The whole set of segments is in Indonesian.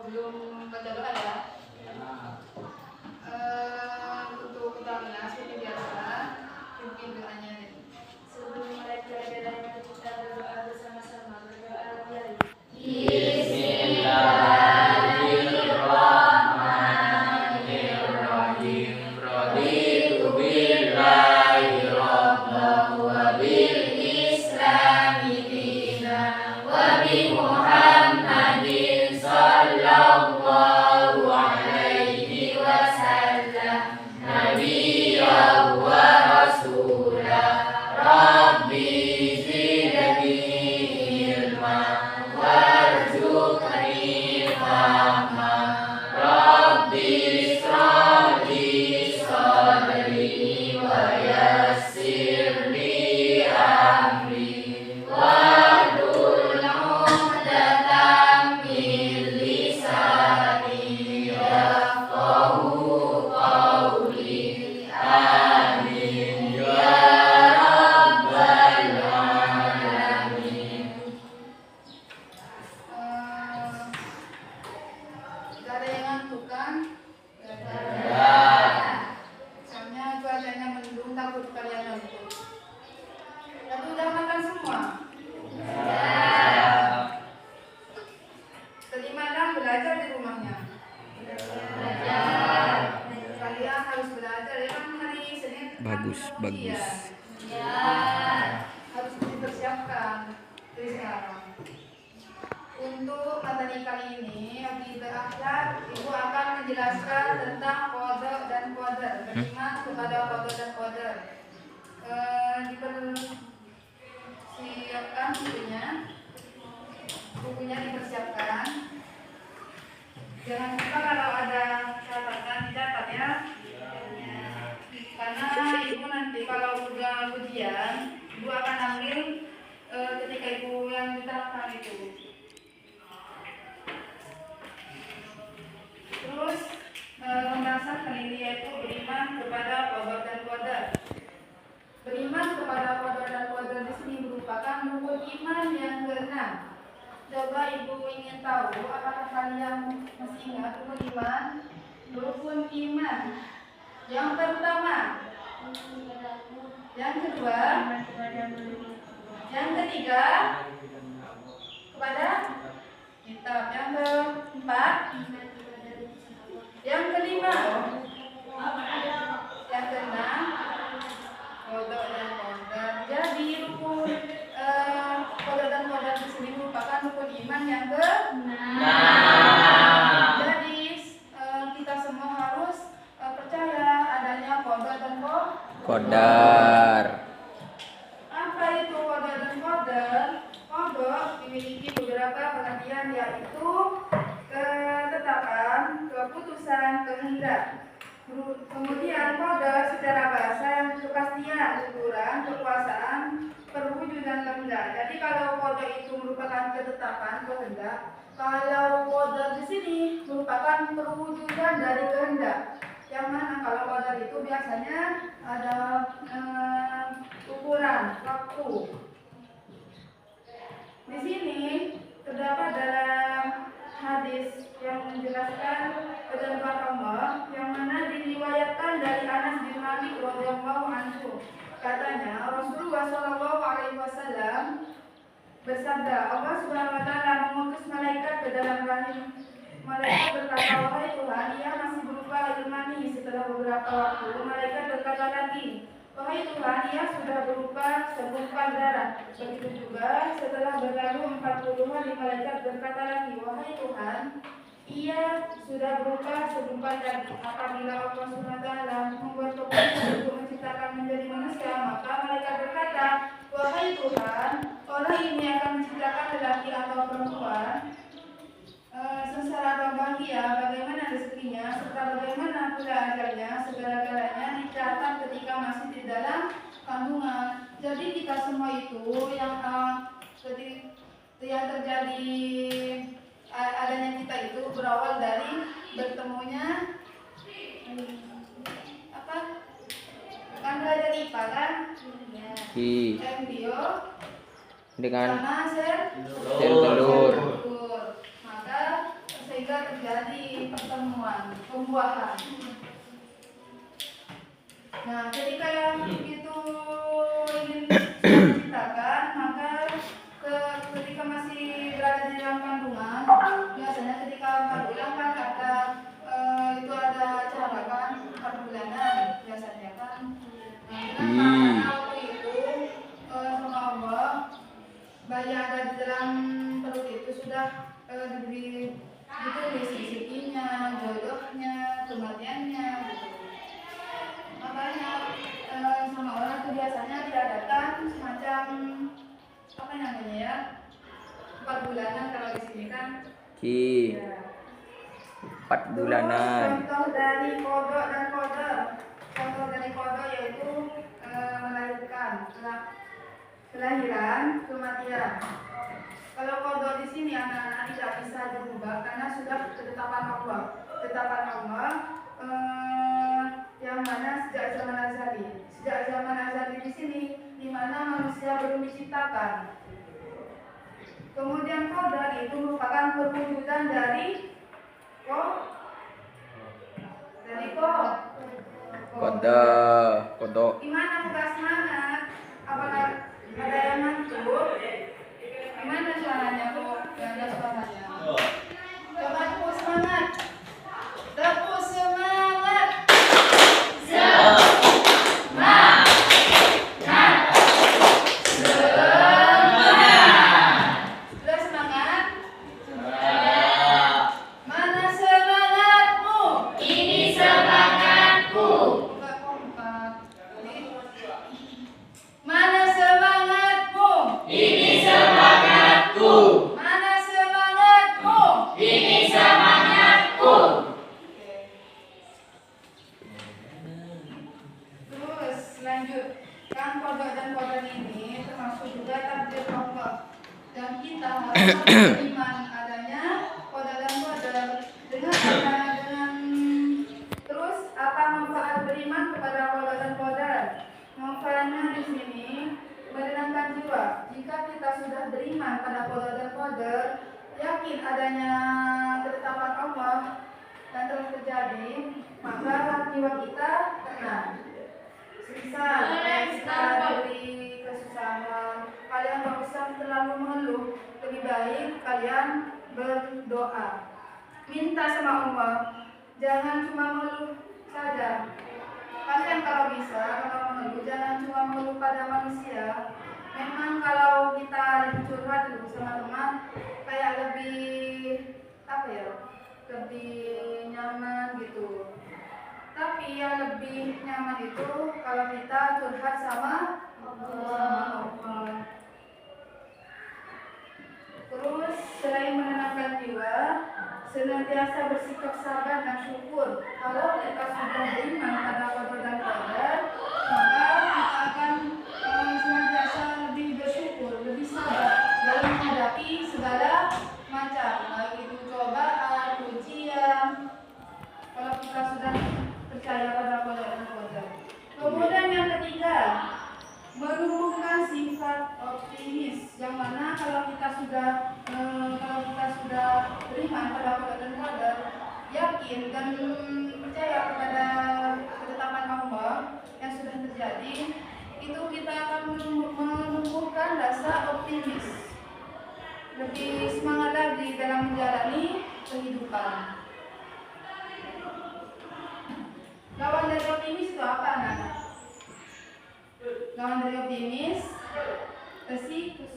belum baca doa ya. Untuk utamanya seperti biasa, pimpin doanya nih. Sebelum mereka berdoa, kita berdoa bersama-sama. Berdoa dari Bismillahirrahmanirrahim. Raditu billahi rabban wa bil islami dinan wa bi Muhammadin sallallahu alaihi wasallam nabiyyan wa rasulah. Rabbi zidni ilma warzuqni fahma. Rabbi ishrah li sadri wa yassir li amri wahlul 'uqdatam min lisani yafqahu qawli. Amin ya rabbal alamin. Gak ada yang ngantuk kan? Ya. Soalnya cuacanya mendung, takut kalian ngantuk. Tapi udah makan semua? Tadi malam belajar di rumahnya? Kalian harus belajar ya kan, hari Senin kan Bagus. ujian. Harus dipersiapkan dari sekarang. Untuk materi kali ini, akidah akhlak, Ibu akan menjelaskan tentang qada dan qadar, beriman kepada qada dan qadar. Dipersiapkan bukunya dipersiapkan. Jangan lupa kalau ada catatan dicatat ya. Karena Ibu nanti kalau udah ujian, Ibu akan ambil ketika Ibu yang diterapkan itu. Terus pembahasan kali ini yaitu beriman kepada qada dan qadar. Beriman kepada qada dan qadar di sini merupakan rukun iman yang keenam. Coba Ibu ingin tahu, apakah kalian masih ingat rukun iman? Rukun iman yang pertama, yang kedua, yang ketiga kepada kitab, yang keempat, yang kelima, yang keenam, qada dan qadar. Jadi rukun qada dan qadar di sini merupakan rukun iman yang keenam. Jadi kita semua harus percaya adanya qada dan Qadar. Apa itu qada dan qadar? Qada memiliki beberapa pengertian, yaitu ketetapan, keputusan, kehendak. Kemudian qadar secara bahasa kepastian, ukuran, kekuasaan, perwujudan kehendak. Jadi kalau qada itu merupakan ketetapan, kehendak, kalau qadar di sini merupakan perwujudan dari kehendak. Yang mana kalau qadar itu biasanya ada ukuran waktu. Di sini terdapat dalam hadis yang menjelaskan ketentuan Allah, yang mana diriwayatkan dari Anas bin Malik radhiyallahu anhu. Katanya Rasulullah Shallallahu alaihi wasallam bersabda, Allah Subhanahu wa taala mengutus malaikat ke dalam rahim. Malaikat berkata, wahai Tuhan, ia masih berupa air mani. Setelah beberapa waktu, malaikat berkata lagi, wahai Tuhan, ia sudah berupa segumpal darah. Begitu juga setelah berlalu 40 hari, malaikat berkata lagi, wahai Tuhan, ia sudah berupa segumpal daging. Apabila Allah SWT membuat keputusan untuk menciptakan menjadi manusia, maka malaikat berkata, wahai Tuhan, orang ini akan menciptakan lelaki atau perempuan, sengsara atau bahagia, bagaimana rezekinya, serta bagaimana pula ajalnya, segala-galanya dicatat ketika masih di dalam kandungan. Jadi kita semua itu yang terjadi adanya kita itu berawal dari bertemunya apa? Kan belajar IPA kan? Embrio dengan sama sel telur. Maka sehingga terjadi pertemuan, pembuahan. Nah, ketika yang itu ingin menciptakan, maka ketika masih berada di dalam kandungan, biasanya ketika 4 bulan kan ada itu ada acara kan 4 bulanan biasanya kan. Nah, karena waktu itu sama Allah bayi yang ada di dalam perut itu sudah diberi ditulis rezekinya, jodohnya, kematiannya gitu. Makanya sama orang itu biasanya diadakan semacam apa namanya ya, 4 bulanan kalau di sini kan. Ya. 4 bulanan. Contoh dari kodok dan koder. Contoh dari kodok yaitu melahirkan, kelahiran, kematian. Kalau kodok di sini anak-anak tidak bisa dirubah karena sudah ketetapan Allah. Ketetapan Allah yang mana sejak zaman azali. Sejak zaman azali di sini, di mana manusia belum diciptakan. Kemudian kodok itu merupakan perwujudan dari Kodok. Gimana buka semangat? Apakah ada yang ngantuk? Gimana suaranya kok? Gak ada suaranya. Coba tepuk semangat. Tepuk semangat. Sudah semangat? Mana semangatmu? Ini semangatku. Enggak kompak. Mana semangatmu? Ini semangatku. Mana semangatmu? Ini semangatku. Terus lanjut. Kan kodok dan kodok ini termasuk juga takdir Allah. Dan kita harus beriman adanya kodok dan kodok dengan terus apa manfaat beriman kepada kodok dan kodok? Manfaatnya di sini menenangkan jiwa. Jika kita sudah beriman pada kodok dan kodok, yakin adanya ketetapan Allah dan terus terjadi, maka jiwa kita tenang. Misal kita diberi kesusahan, kalian tidak usah terlalu mengeluh. Lebih baik kalian berdoa, minta sama Allah. Jangan cuma mengeluh saja. Kalian kalau bisa, kalau mengeluh jangan cuma mengeluh pada manusia. Memang kalau kita lebih curhat dulu sama teman, kayak lebih apa ya, lebih nyaman gitu. Tapi yang lebih nyaman itu kalau kita curhat sama Allah. Terus selain menenangkan jiwa, senantiasa bersikap sabar dan syukur. Kalau kita sudah beriman pada kodok dan kodok, maka kita akan senantiasa lebih bersyukur, lebih sabar dalam menghadapi segala macam, baik itu cobaan, ujian. Kalau kita sudah percaya pada kodok dan kodok. Kemudian yang ketiga, menumbuhkan sifat optimis, yang mana kalau kita sudah beriman pada kodok dan kodok, yakin dan percaya kepada ketetapan Allah yang sudah terjadi, itu kita akan menumbuhkan rasa optimis, lebih semangat lagi dalam menjalani kehidupan. Lawan dari optimis itu apa, anak-anak? Lawan dari optimis, pesimis.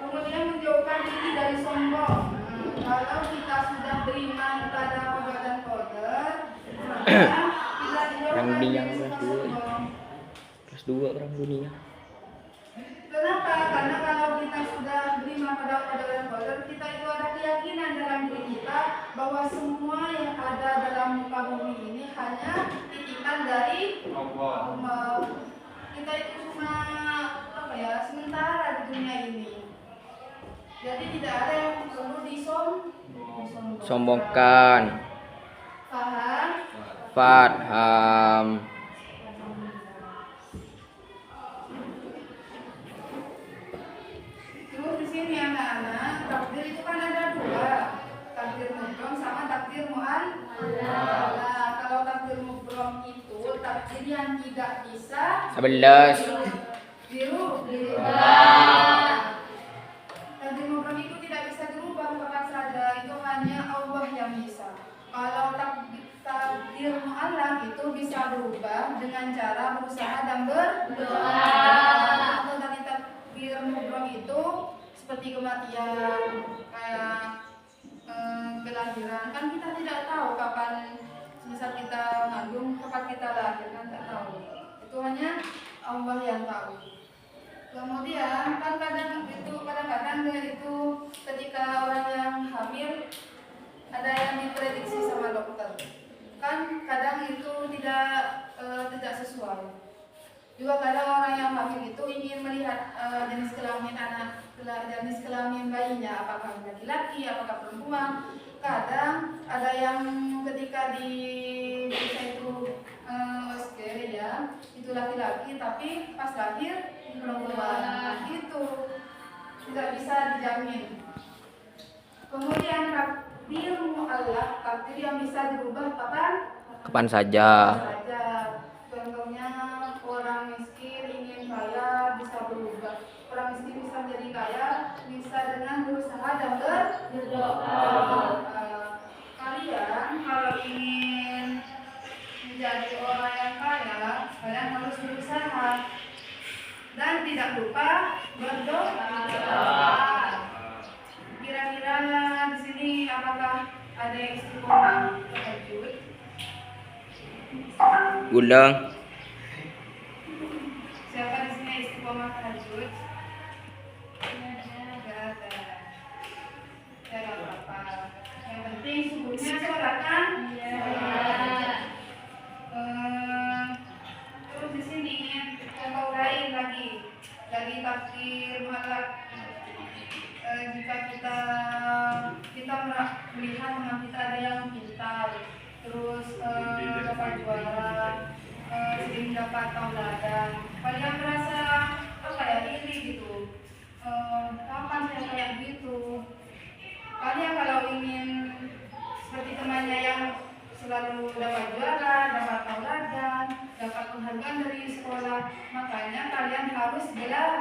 Kemudian menjauhkan diri dari sombong. Kalau kita sudah beriman pada kodok dan kodok, maka kita dijauhkan dari sifat sombong. Kelas 2 orang dunia. Kenapa? Karena kalau kita sudah beriman pada kodok dan kodok, kita itu ada keyakinan dalam diri kita bahwa semua yang ada dalam muka bumi ini hanya titipan dari Allah. Kita itu cuma sementara di dunia ini. Jadi tidak ada yang perlu Sombongkan. Paham? Faham. Terus di sini anak-anak takdir itu kan ada dua, takdir mubrom sama takdir mu'allaq. Nah, kalau takdir mubrom itu takdir yang tidak bisa 11. dirubah. Takdir mubrom itu tidak bisa dirubah kapan saja, itu hanya Allah yang bisa. Kalau takdir mu'allaq itu bisa berubah dengan cara berusaha dan berdoa. Atau dari takdir mubrom itu seperti kematian, kayak kelahiran, kan kita tidak tahu kapan, misal kita mengandung, kapan kita lahir, kan tidak tahu. Itu hanya Allah yang tahu. Kemudian kan kadang-kadang itu ketika orang yang hamil ada yang diprediksi sama dokter, kan kadang itu tidak sesuai. Juga kadang orang yang hamil itu ingin melihat jenis kelamin bayinya, apakah laki-laki, apakah perempuan. Kadang ada yang ketika di bisa itu oskere ya, itu laki-laki tapi pas lahir perempuan. Nah, itu tidak bisa dijamin. Kemudian takdir mu'allaq, takdir yang bisa dirubah Kapan saja. Contohnya orang miskin ingin kaya bisa berubah. Orang miskin bisa menjadi kaya bisa dengan berusaha dan berdoa. Kalian kalau ingin menjadi orang yang kaya, kalian harus berusaha dan tidak lupa berdoa. Kira-kira di sini apakah ada yang istiqomah tahajud? Ulang. Siapa di sini istiqomah tahajud? Tidak ada. Ya nggak apa-apa. Yang penting subuhnya sholat kan? Terus di sini contoh lain lagi takdir mu'allaq. Jika kita melihat teman kita ada yang pintar, terus dapat juara, sering dapat tauladan, kalian merasa apa ya, iri gitu, kapan saya kayak gitu. Kalian kalau ingin seperti temannya yang selalu dapat juara, dapat tauladan, dapat penghargaan dari sekolah, makanya kalian harus belajar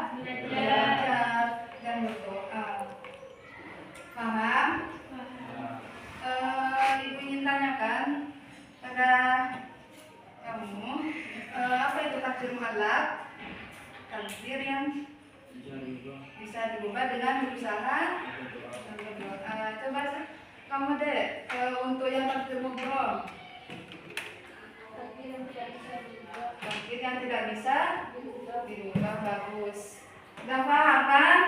dan berdoa. Paham? Ibu ingin tanyakan pada kamu, apa itu takdir mu'allaq? Takdir yang bisa dirubah dengan berusaha dan berdoa. Coba kamu deh, untuk yang takdir mubrom. Takdir yang tidak bisa dirubah, bagus. Sudah paham kan?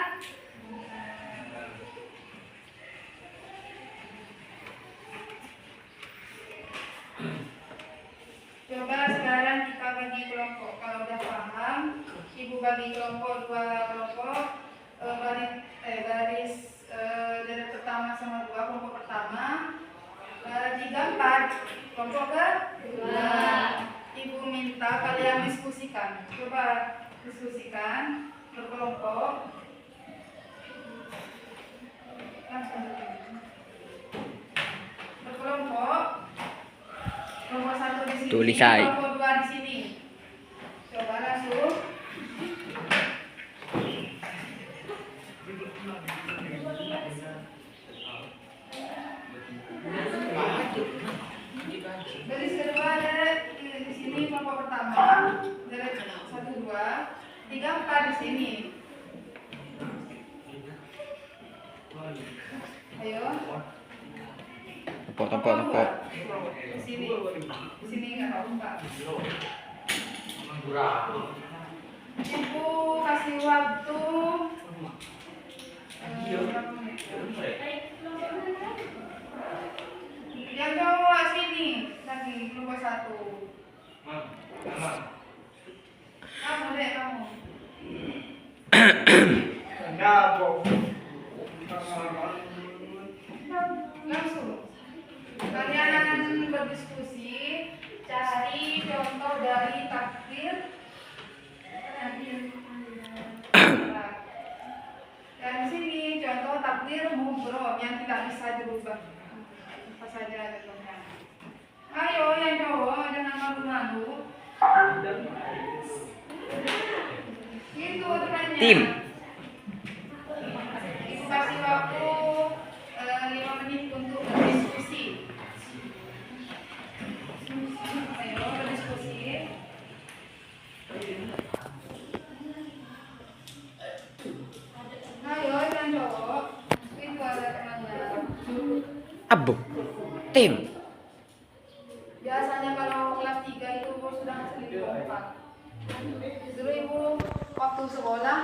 Coba sekarang kita bagi kelompok. Kalau udah paham, ibu bagi kelompok, dua kelompok, garis dari pertama sama dua, kelompok pertama, 3, 4, kelompok kedua. Ibu minta kalian diskusikan. Coba diskusikan berkelompok. Berkelompok. Kelompok 1 di sini, Tulis aja. kelompok 2 di sini. Coba langsung. Garis kedua ada di sini, kelompok pertama. Dari 1, 2, 3, 4 di sini. Ayo. Tepok. Di sini nggak tahu Pak. Ibu kasih waktu berapa menit? Yang cowok sini lagi kelompok 1. Kamu deh kamu. Langsung. Kalian berdiskusi, cari contoh dari takdir. takdir mubrom yang tidak bisa dirubah. Apa saja contohnya? Ayo yang cowok jangan malu-malu. Itu aturannya. Tim. Ibu kasih waktu 5 menit untuk berdiskusi. Ayo berdiskusi. Ayo yang cowok. Itu ada temannya. Abu. Tim. Biasanya kalau kelas 3 itu sudah lebih kompak. Dulu ibu waktu sekolah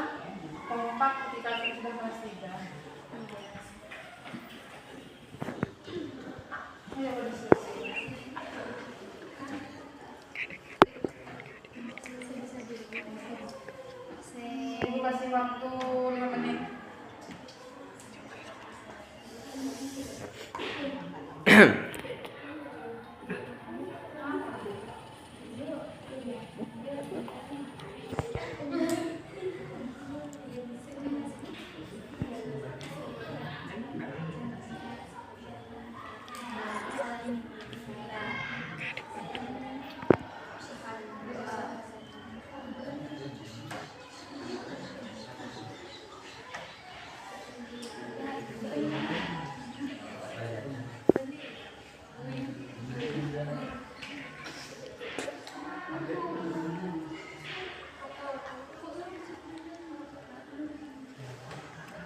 kompak ketika sudah kelas 3. Ayo berdiskusi. Ibu kasih waktu 5 menit.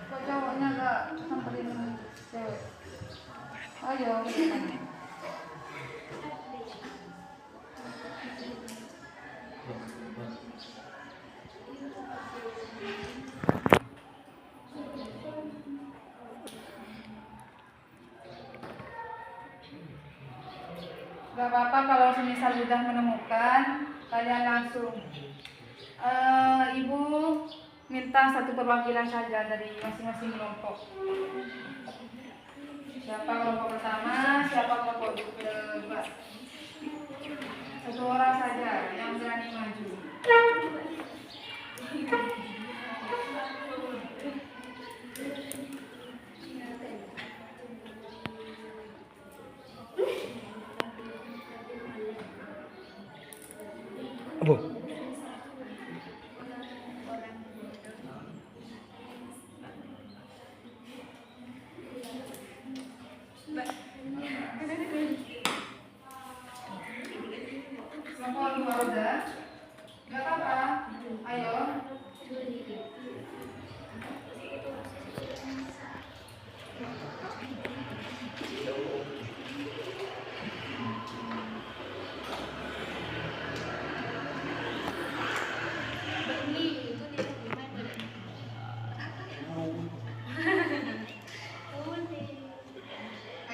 Kok cowoknya nggak samperin cewek? Ayo. Gak apa-apa kalau semisal sudah menemukan, kalian langsung. Ibu minta satu perwakilan saja dari masing-masing kelompok. Siapa kelompok pertama, siapa kelompok kedua. Satu orang saja yang berani maju. Abu. Kelompok dua udah? Gak apa-apa. Ayo.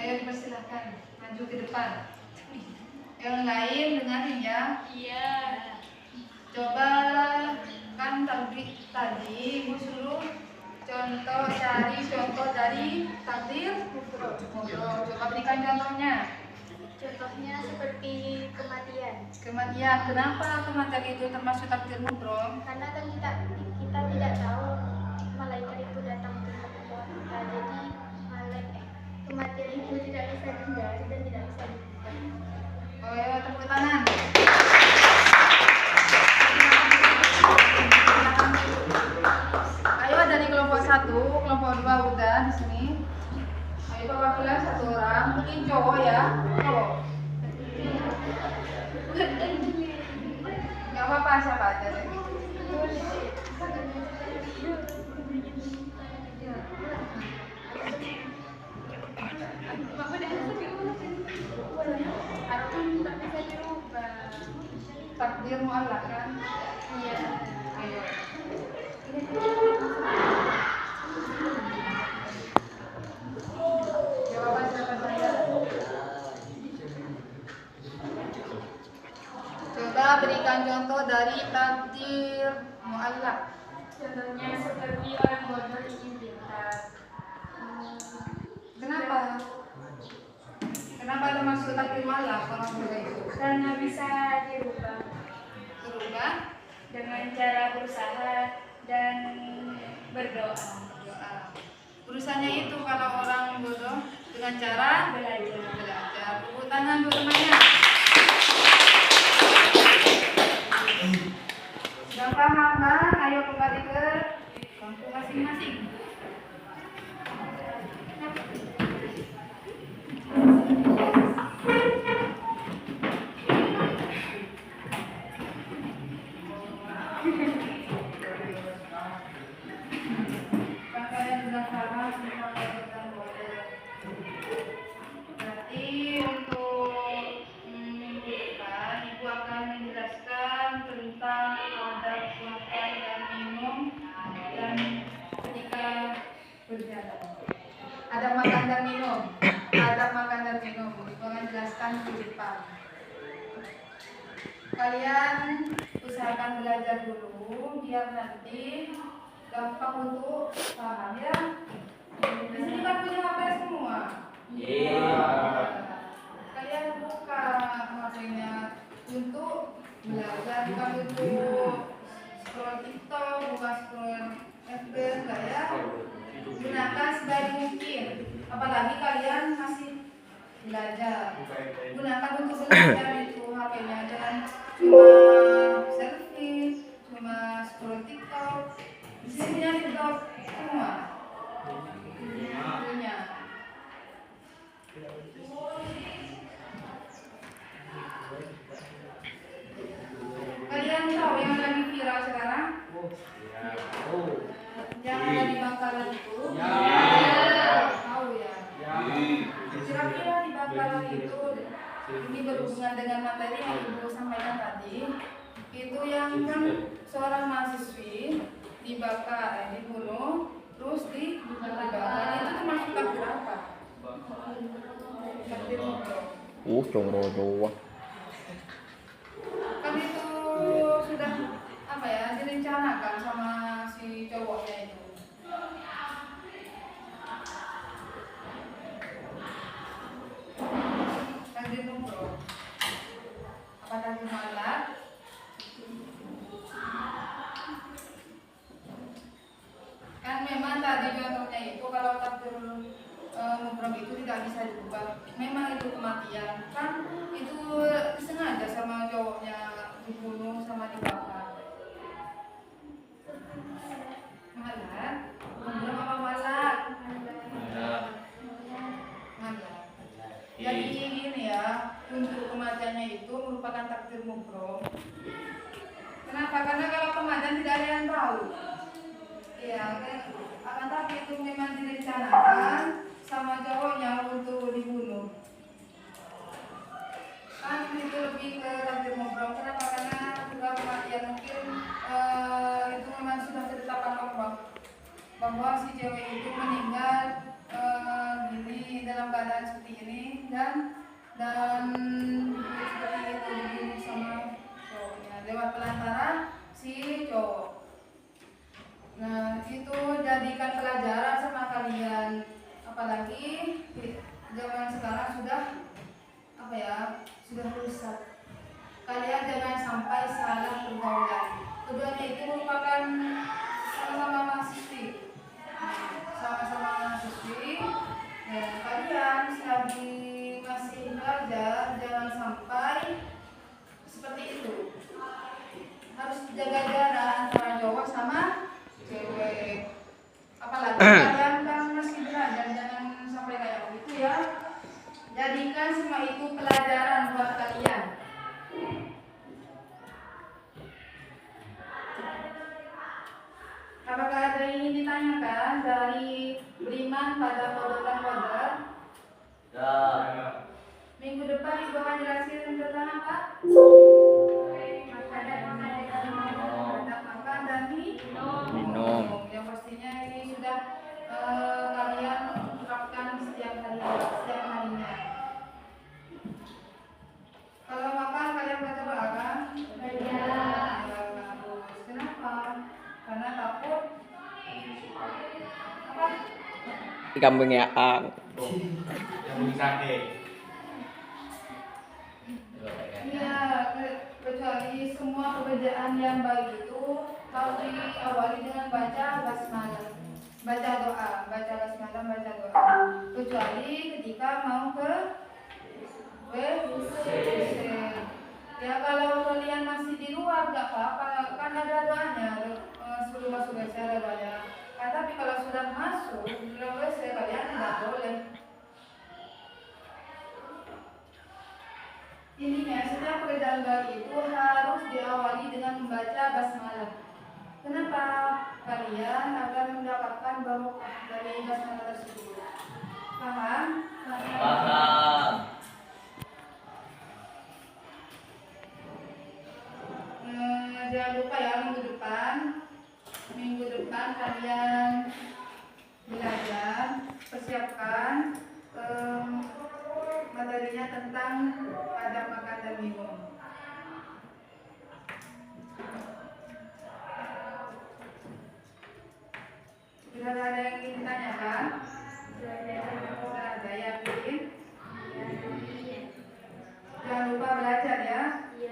Ayo dipersilakan maju ke depan. Yang lain dengarin ya. Iya. Coba kan tadi ibu suruh cari contoh dari takdir ngobrol. Coba berikan contohnya. Contohnya seperti kematian. Kematian. Kenapa kematian itu termasuk takdir ngobrol? Karena kan kita tidak tahu malaikat itu datang ke tempat kita. Jadi kematian itu tidak bisa dihindari dan tidak bisa diubah. Oh ya, tepuk tangan. Ayo dari kelompok 1, kelompok 2 udah di sini. Ayo perwakilan satu orang, mungkin cowok ya, cowok. Gak apa-apa siapa aja deh. Takdir mu'allaq kan? Iya. Ayo. Jawaban siapa saja? Coba berikan contoh dari takdir mu'allaq. Contohnya seperti orang bodoh ingin pintar. Kenapa? Kenapa termasuk takdir mu'allaq orang bodoh itu? Karena bisa dirubah Berubah dengan cara berusaha dan berdoa. doa. Urusannya itu kalau orang bodoh dengan cara belajar. Tepuk tangan untuk temannya. Sudah paham kan? Ayo kembali ke bangku masing-masing. Kalian sudah paham semua tentang bodoh. Berarti untuk minggu depan Ibu akan menjelaskan tentang adab makan dan minum dan ketika berjalan. Adab makan dan minum. Adab makan dan minum. Ibu akan jelaskan di depan. Kalian usahakan belajar dulu biar nanti gampang untuk paham ya. Di sini kan punya HP semua. Kalian buka HP-nya untuk belajar, bukan untuk scroll TikTok, bukan scroll FB, enggak ya. Gunakan sebaik mungkin. Apalagi kalian masih belajar. Gunakan untuk belajar itu HP-nya, jangan cuma selfie, cuma scroll TikTok. Di sini TikTok semua. Punya. Kalian tahu yang lagi viral sekarang? Yang ada di Bangkalan itu? Tahu ya? Kira-kira di Bangkalan itu, ini berhubungan dengan materi yang Ibu sampaikan tadi. Itu yang kan seorang mahasiswi dibakar, dibunuh, terus dibakar. Itu termasuk takbir apa? Takbir mukroh. Congro doang. Kan itu sudah apa ya, direncanakan sama si cowoknya itu. Takbir mukroh. Apa takbir malak? Kan memang tadi contohnya itu kalau takbir mukroh itu tidak bisa diubah. Memang itu kematian. Kan itu sengaja sama cowoknya dibunuh sama dibakar. Malak? Belum apa malak? Malak. Jadi gini ya, untuk kematiannya itu merupakan takdir mukroh. Kenapa? Karena kalau kematian tidak ada yang tahu. Iya, akan tapi itu memang direncanakan sama cowoknya untuk dibunuh. Kan itu lebih ke takdir mukroh. Kenapa? Karena sudah kematian mungkin itu memang sudah ditetapkan bahwa si cewek itu meninggal gini dalam keadaan seperti ini dan seperti itu dibunuh sama cowoknya lewat pelantaran si cowok. Nah, itu jadikan pelajaran sama kalian. Apalagi zaman sekarang sudah apa ya? Sudah rusak. Kalian jangan sampai salah pergaulan. Keduanya itu merupakan sama-sama mahasiswi. Sama-sama mahasiswi. Dan kalian selagi masih belajar jangan sampai seperti itu. Harus jaga jarak antara cowok sama cewek. Apalagi kalian kan masih belajar, jangan sampai kayak begitu ya. Jadikan semua itu pelajaran buat kalian. Apakah ada yang ingin ditanyakan dari beriman pada Qadar Qadar? Minggu depan Ibu akan jelasin tentang apa? Makan dan minum. Yang pastinya ini sudah kalian terapkan setiap harinya. Kalau makan kalian baca doa kan? Iya. Kenapa? Karena takut apa? Kambing ya, Ang. Kambing sate. Iya, kecuali semua pekerjaan yang baik itu harus diawali dengan baca basmalah. baca doa, baca basmalah, baca doa. Kecuali ketika mau ke WC. Ya kalau kalian masih di luar nggak apa-apa, kan ada doanya, suruh masuk WC ada doanya. Tapi kalau sudah masuk dalam WC kalian tidak boleh. Intinya setiap pekerjaan baik itu harus diawali dengan membaca basmalah. Kenapa? Kalian akan mendapatkan barokah dari basmalah tersebut. Paham? Paham. Jangan lupa ya minggu depan kalian belajar, persiapkan materinya tentang adab makan dan minum. Sudah ada yang ingin ditanyakan? Sudah ada, yakin? Jangan lupa belajar ya.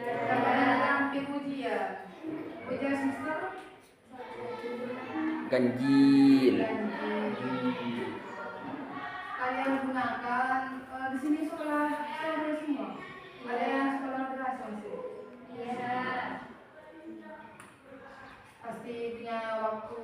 Karena ada hampir ujian. Ujian semester Ganjil. Kalian gunakan di sini sekolah semua. Ada yang sekolah madrasah di sini. Pasti punya waktu